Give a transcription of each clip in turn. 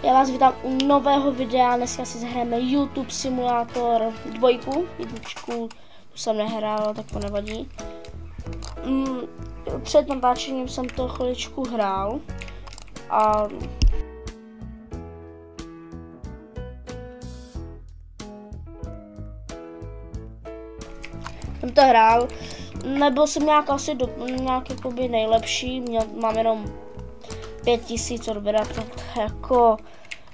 Já vás vítám u nového videa, dneska si zahrajeme YouTube Simulator 2, jedničku, tu jsem nehrál, tak to nevadí. Před natáčením jsem to chviličku hrál a jsem to hrál, nebyl jsem nějak asi nějak jakoby nejlepší, mám jenom 5000 odběratel, jako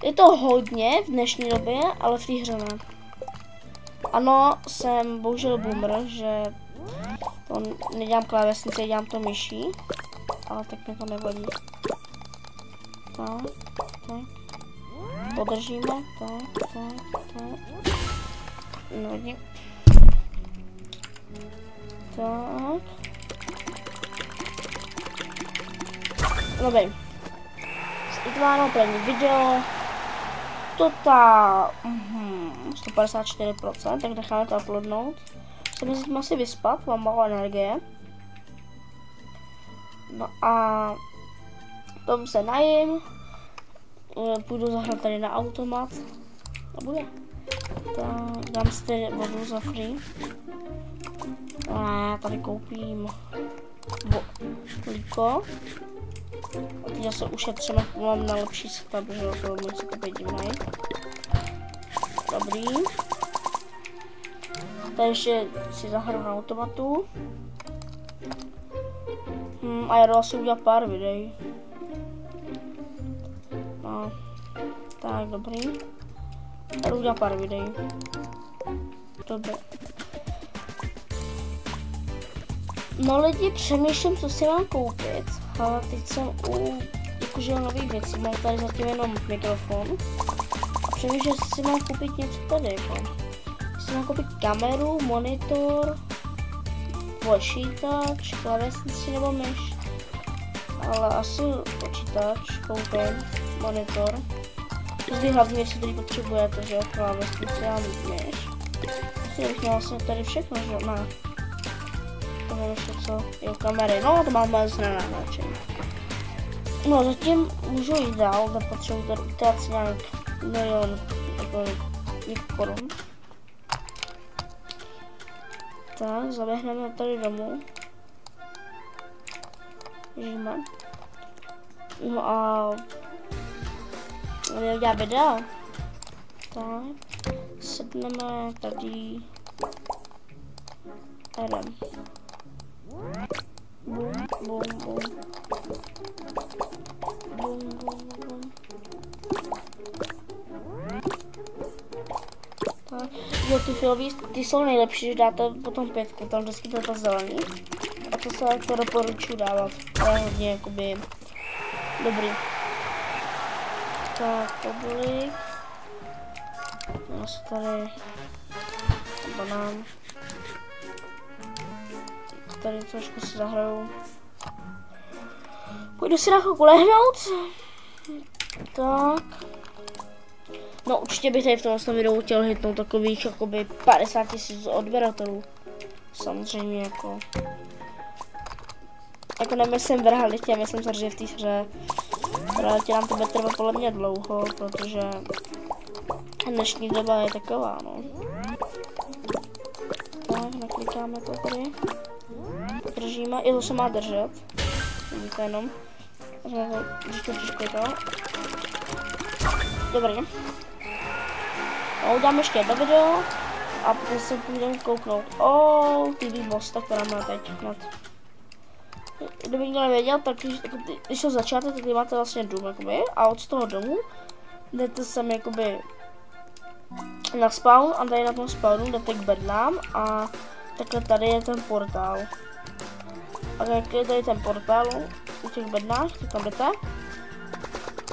je to hodně v dnešní době, ale v té hře ne. Ano, jsem bohužel boomer, že to nedělám klávesnice, dělám to myší, ale tak mi to nevadí. Tak. Podržíme, tak. Nevadí. Tak. Dobrý. Vytvářím první video. Total 154%, tak necháme to uploadnout. Chceme se tím asi vyspat, mám málo energie. No a tom se najím. Půjdu zahrát tady na automat. A bude. Tak dám si tady vodu za free. A já tady koupím líko. A teď se ušetříme, mám na lepší setup, že to můj setup je divný. Dobrý. Tady ještě si zahraju na automatu. A já jdu asi udělat pár videí. No. Tak, dobrý. Já jdu udělat pár videí. Dobrý. No lidi, přemýšlím, co si mám koupit. Ale teď jsem u jakože nových věcí, mám tady zatím jenom mikrofon. Přemýšlím, že si mám koupit něco tady, jako. Si mám koupit kameru, monitor, počítač, klávesnici nebo myš. Ale asi počítač, koupím, monitor. To zde hlavní věci, které potřebujete, že klávesnici a myš. Myslím, bych měl vlastně tady všechno, že ne. To mám ještě co, jo, kamery, no to máme zde na náčení. No zatím můžu jít dál, nepotřebuji tady utáct nějak milion, jako korun. Tak, zaběhneme tady domů. Žijeme. No a budeme dělat videa. Tak, sedneme tady. Jdem. Bum. Tak, jo, ty filový, ty jsou nejlepší, že dáte potom 5, tam vždycky to zelený. A to se jako doporučuji dávat, to je hodně jakoby dobrý. Tak, oblík. Já si tady banán. Tady trošku si zahraju. Půjdu si na chvilku lehnout. Tak. No určitě bych tady v tomhle videu chtěl hitnout takových jakoby 50 000 odběratelů. Samozřejmě jako nemyslím v realitě, myslím se, že v té hře. V realitě nám to bude trvat podle mě dlouho, protože dnešní doba je taková, no. Tak, naklikáme to tady. Držíme, i to se má držet. Vidíte jenom. Když to klikám. Dobrý. A uděláme ještě jedno video a potom se půjdeme kouknout. TV Boss, tak to máme teď hned. Kdyby nikdo nevěděl, tak když to začáte, tak máte vlastně dům, jakoby, a od toho domu jdete sem jakoby na spawn a tady na tom spawnu jdete k bednám a takhle tady je ten portál. A jak je tady ten portál u těch bednách, tak tam jdete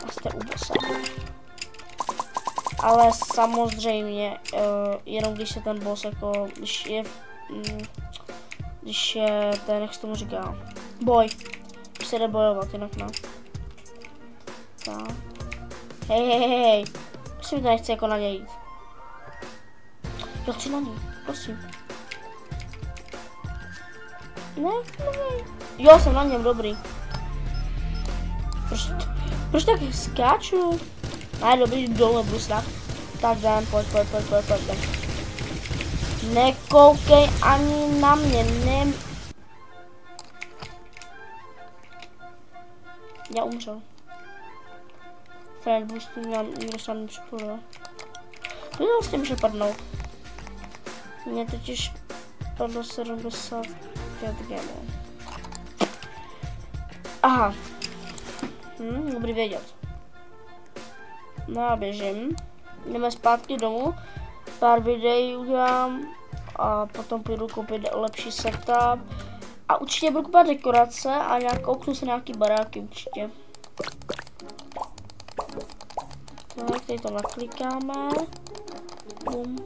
a jste u bossa. Ale samozřejmě, jenom když je ten boss, jako, když je ten, jak se tomu říká, boj, když se jde bojovat, jinak ne. Tak. Hej, prosím, to nechci jako na něj jít. Já chci na něj, prosím. Ne. Jo, jsem na něm, dobrý. Proč tak skáču? Ne, dobrý, dolů nebudu snad. Tak jdem, pojď. Nekoukej ani na mě, ne. Já umřel. Friend boost, nikdo se nám nepřipojil. To vlastně může padnout. Mně totiž padlo 75 gemů. Aha. Dobrý vědět. No já běžím. Jdeme zpátky domů. Pár videí udělám. A potom půjdu koupit lepší setup. A určitě budu kupovat dekorace a kouknu se nějaký baráky určitě. Tak, tady to naklikáme. Bum.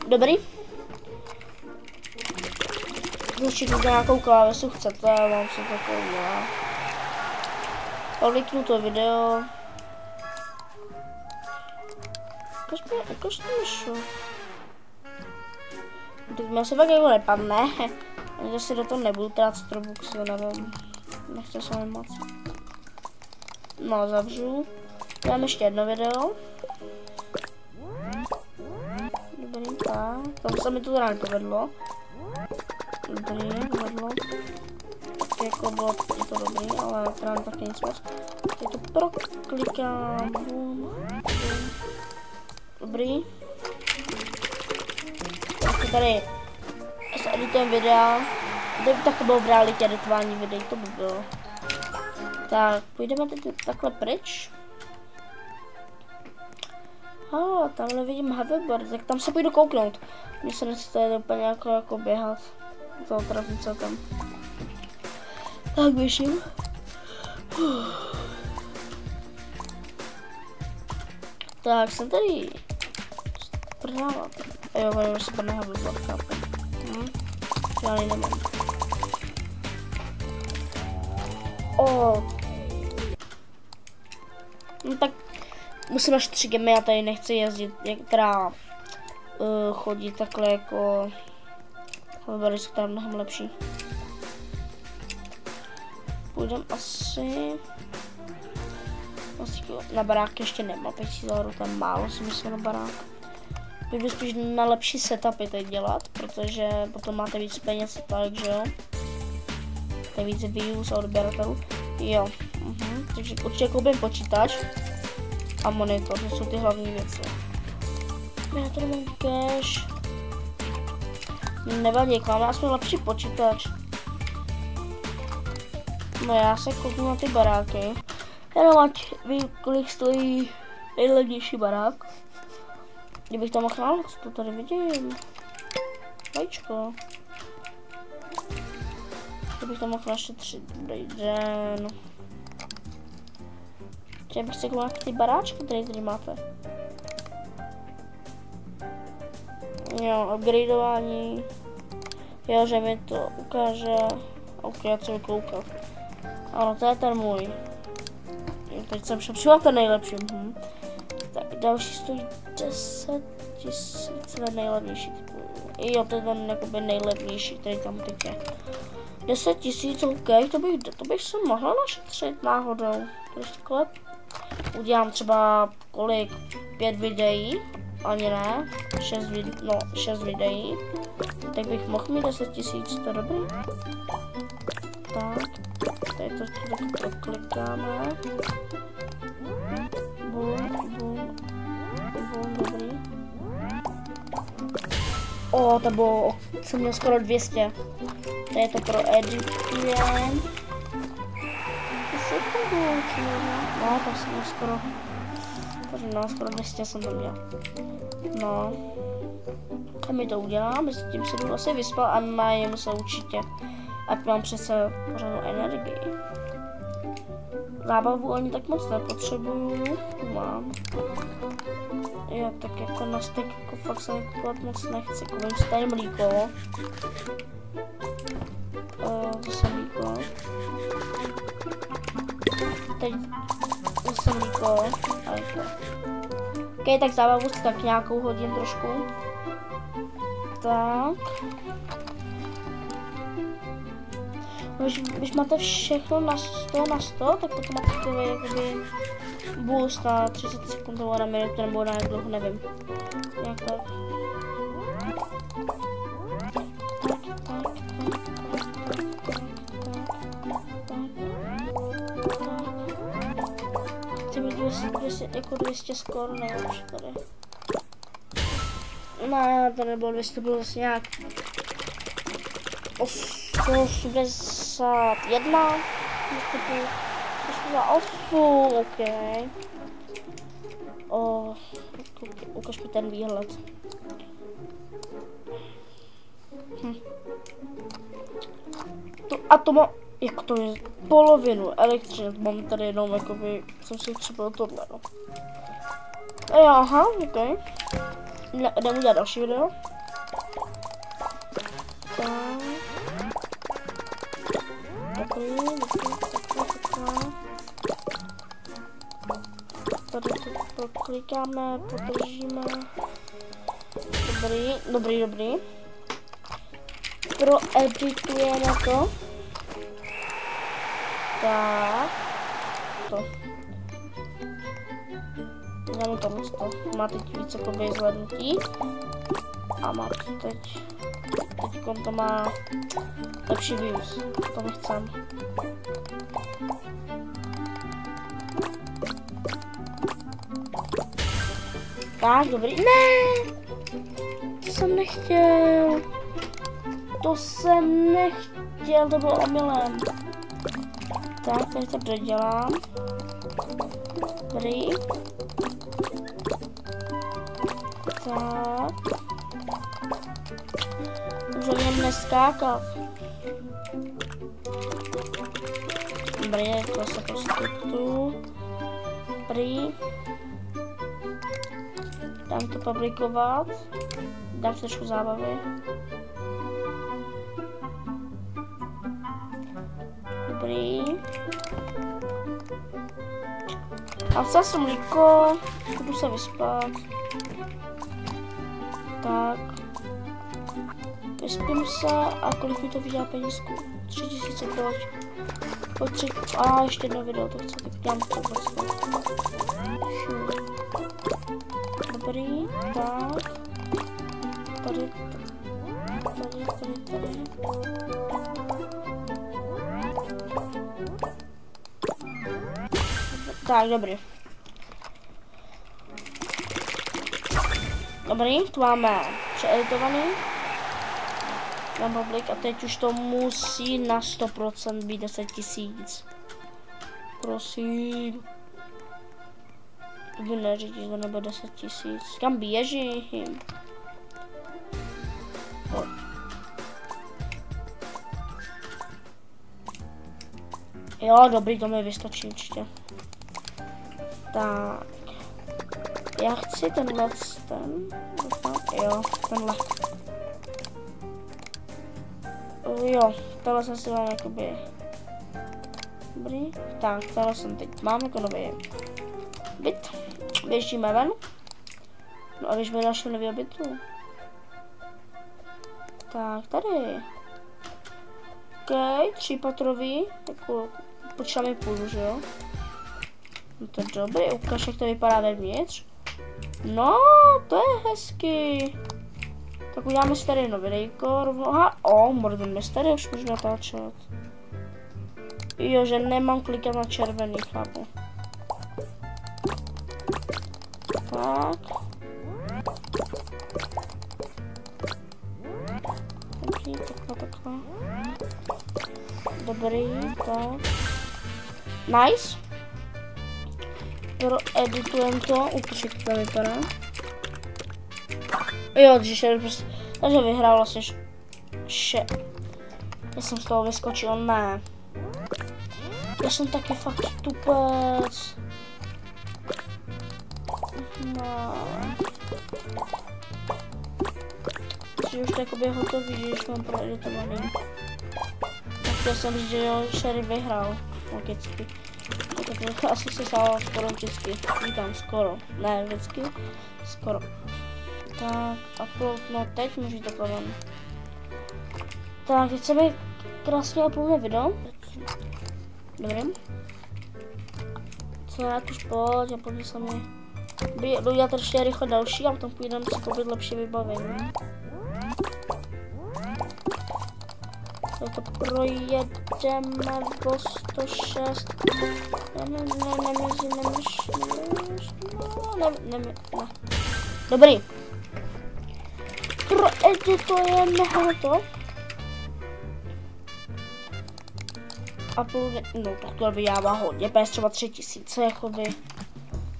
Dobrý. Zrušit nějakou klávesu chcete, vám se to udělá. Kliknu to video. Jakož to vyšlo. Teď mě se fakt jako nepadne. Ani si do toho nebudu trácet Robuxy, nevím. Nechce se mi moc. No, zavřu. Dám ještě jedno video. Dobrý, tak. Tam se mi to teda nepovedlo. Dobrý, povedlo. Tak jako bylo to dobrý, ale teda taky nic moc. Teď to proklikám. Dobrý. Tak tady s editem videa. Kdyby tak bylo v realitě editování videí, to by bylo. Tak, půjdeme teď takhle pryč. Tamhle vidím hoverboard, tak tam se půjdu kouknout. Mně se nechce úplně jako běhat. Za otravnice tam. Tak běžím. Tak, jsem tady. Sprnávat. A jo, budeme se sprná hoverboard, chápu. Žádný nemám. No tak musím až 3 gemy, já tady nechci jezdit, teda chodit takhle jako hoverboard, která je mnohem lepší. Půjdem asi na barák ještě nemá 5000 €, to je málo, si myslím, na barák. Půjdu spíš na lepší setupy teď dělat, protože potom máte víc peněz, takže jo. To je víc views a odběratelů. Jo, takže určitě koupím počítač a monitor, to jsou ty hlavní věci. Já tady mám cash. Nevadí, máme aspoň lepší počítač. No já se kouknu na ty baráky. Jenom ať vím, kolik stojí nejlevnější barák. Kdybych to mohl naložit, to tady vidím. Vajíčko. Kdybych to mohl našetřit, dobrý den. Já bych se koukal ty baráčky, které tady máte. Jo, upgradeování. Jo, že mi to ukáže. Ok, já chci koukat. Ano, to je ten můj. Teď jsem šel ten nejlepší. Tak další stojí 10 000, ten nejlevnější. Jo, to je ten jakoby nejlevnější, který tam teď je. 10 000, ok, to bych se mohla našetřit náhodou. Takže takhle udělám třeba kolik? 5 videí, ani ne, 6 videí. Tak bych mohl mít 10 000, to je dobrý. Tak, tady to proklikáme. Bum, dobrý. To bylo, jsem měl skoro 200. To je to pro edit jen. No, tam jsem měl skoro. Takže no, skoro 200 jsem to měl. No. A my to uděláme, s tím se jdu asi vyspat a najím se určitě. Ať mám přece pořádnou energii. Zábavu ani tak moc nepotřebuju. Tu mám. Jo, tak jako na stek jako fakt se kupovat moc nechci. Koupím si tady mlíko. Zase mlíko. Teď zase mlíko. Ok, tak zábavu si tak nějakou hodím trošku. Tak. Když máte všechno na 100, tak potom máte takový jakoby boost na 30 sekund nebo na minutu nebo na jak dlouho, nevím. Jak tak. Chci mít 200 skoro nejlepší tady. Ne, to nebylo 200, bylo zase nějak 81, 8, ok. Ukaž mi ten výhled. To má, jak to je, polovinu elektřiny, mám tady jenom, jakoby, jsem si třeba tohle, no. Jo, aha, ok. Jdem udělat další video. Tak. Takový. Tady to proklikáme, podržíme. Dobrý. Proeditujeme to. Tak. To. Dáme to místo. Má teď více jakoby zhlednutí. A má teď to má lepší views. To my chcem. Tak, dobrý. Ne! To jsem nechtěl. To bylo omylem. Tak, tady to dodělám. Dobrý. Tak. Už jen neskákat. Dobrý, to se prostě tu. Dobrý. Dám to publikovat. Dám si trošku zábavy. Dobrý. A vzal jsem mlíko. Budu se vyspat. Tak. Vyspím se a kolik mi to vydělá penízku? 3000, pojď. A ještě jedno video, to chci, tak dělám to vlastně. Dobrý, tak. Tady. Tak, dobrý. Dobrý, tu máme přeeditovaný. Na public a teď už to musí na 100% být 10 000. Prosím. To by neříct, že to nebude 10 000. Kam běžím? Jo, dobrý, to mi vystačí určitě. Tak. Já chci tenhle. Jo, tenhle. Jo, tohle jsem si dal jakoby. Dobrý. Tak, tohle jsem teď mám jako nový byt. Běžíme ven. No a běžíme dalšího nového bytu. Tak, tady. OK, 3patrový. Jako, počítáme půl, že jo? No to je dobrý, ukáž, jak to vypadá vevnitř. No, to je hezky. Tak uděláme si tady jedno videjko rovnou. Aha, mordujeme si tady, už můžu natáčet. Jo, že nemám klikat na červený, chápu. Tak. Takhle. Dobrý, tak. Nice. Proeditujeme to, ukáž, jak to vypadá. Jo, takže vyhrál vlastně Já jsem z toho vyskočil, ne. Já jsem taky fakt tupec. No. Takže už to jakoby hotový, že už mám proeditovaný. Tak chtěl jsem říct, že jo, Sheriff vyhrál. Logicky. Tak asi se stalo skoro vždycky. Vítám skoro. Ne vždycky. Skoro. Tak, upload, no teď můžu to ven. Tak, teď se mi krásně uploadne video. Dobrý. Co jak už pojď a pojď se mi. Dodělat ještě rychle další a potom půjdeme si koupit lepší vybavení. Tak to projedeme do 106. Ne. Dobrý. Proeditujeme to. Upload, no tak to vydává hodně, pes třeba 3000, jakoby.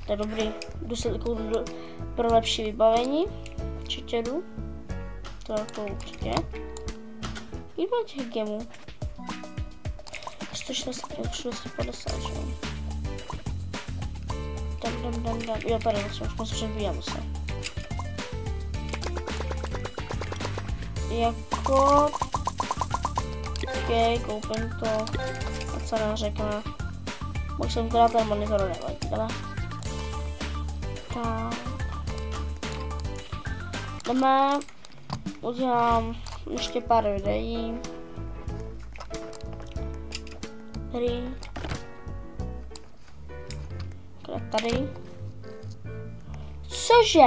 To je dobrý. Jdu se pro lepší vybavení. Určitě jdu. To jako určitě. Jdeme těch gemů. 150, jo. Dam. Jo, tady už předbíjám se. Jako... OK, koupím to. A co neřekne. Mohl jsem to dát ten monitor, nevadí, ale... Tak. Jdeme. Udělám ještě pár videí. Tady. Cože?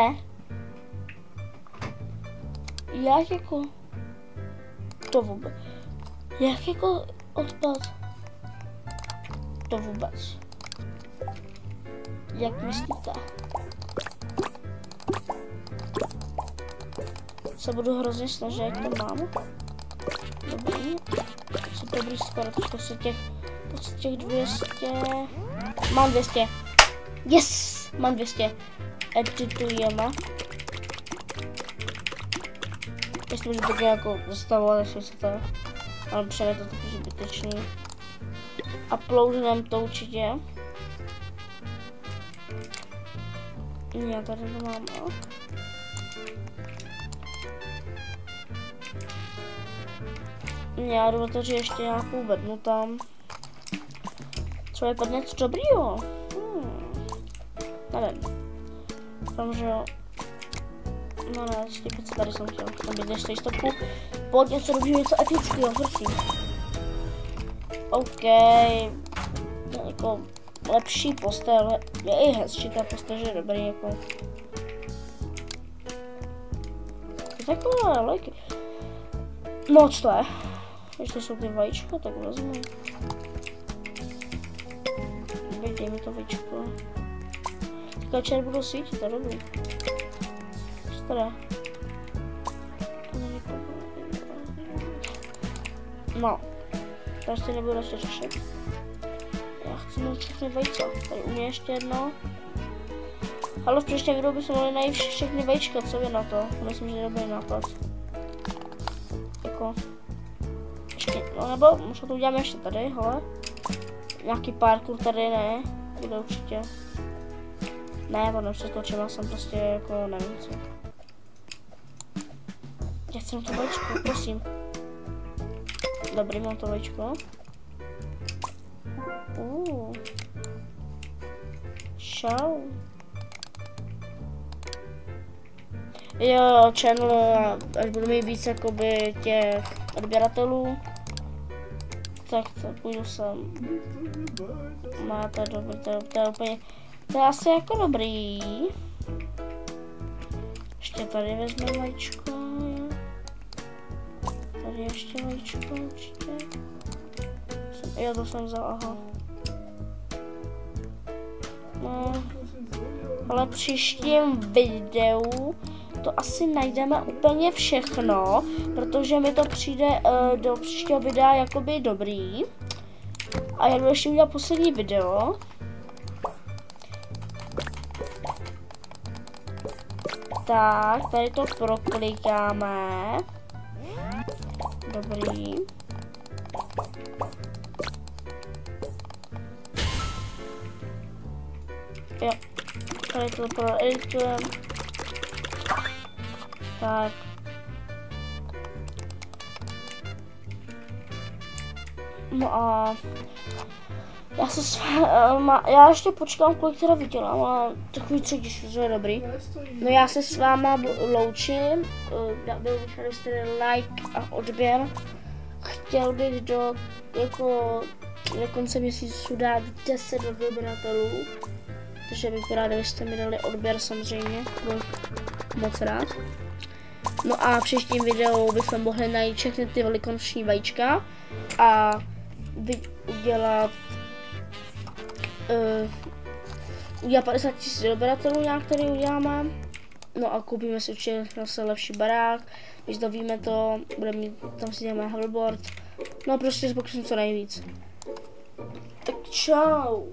Jak jako... To vůbec. Jak jako odpad? To vůbec. Jak myslíte? Se budu hrozně snažit, jak to mám. Dobrý. Co dobrý skoro, to se těch 200... Mám 200. Yes! Mám 200. Editujeme. Myslím, že to jako zastavovat, jestli se to... Ale přijde to taky zbytečný. Uploadnem to určitě. Já tady to mám, no. Já jdu otevřít ještě nějakou bednu tam. Třeba je pod něco dobrýho. Nevím. Doufám, že jo. No ne, stýpec tady jsem chtěl. Tam být ještě stopku. Pod něco dobrýho, něco epického, prosím. OK. Jako lepší postel. Je i hezčí ta postel, že je dobrý jako. Je takové lejky. No co to je? Ještě jsou ty vajíčka, tak vezmu. Dej mi to vajíčko. Teďka čer budou svítit, to je dobrý. Co to je? No. Tady si nebudu ještě řešit. Já chci mít všechny vajíčka. Tady u mě ještě jedno. Ale v příštím videu bychom mohli najít všechny vajíčka, co vy na to? Myslím, že je dobrý nápad. Jako... Ještě, no nebo možná to uděláme ještě tady, hele. Nějaký parkour tady ne, bude určitě. Ne, to nepřeskočím, já jsem prostě jako nevím co. Já chci to vajíčko, prosím. Dobrý, mám to vajíčko. Čau. Jo, channel, až budu mít víc jakoby těch odběratelů, tak to půjdu sem. Máte dobrý, to je úplně, to je asi jako dobrý. Ještě tady vezmeme vajíčko. Tady ještě vajíčko určitě. Jo, to jsem vzal, aha. No, ale v příštím videu to asi najdeme úplně všechno, protože mi to přijde do příštího videa jakoby dobrý. A já jdu ještě udělat poslední video. Tak, tady to proklikáme. Dobrý. Jo, tady to proeditujeme. Tak. No a já ještě počkám, kolik teda vydělám a takový třetí, že je dobrý. No já se s váma loučím, byl bych, abyste like a odběr. chtěl bych do konce měsíců dát 10 odběratelů, takže bych rád, kdybyste mi dali odběr samozřejmě, budu moc rád. No a v příštím videu bychom mohli najít všechny ty velikonoční vajíčka a udělat 50 000 odběratelů nějak, který uděláme. No a koupíme si určitě zase lepší barák, vyzdobíme to, budeme mít, tam si děláme hoverboard. No a prostě pokusím co nejvíc. Tak čau.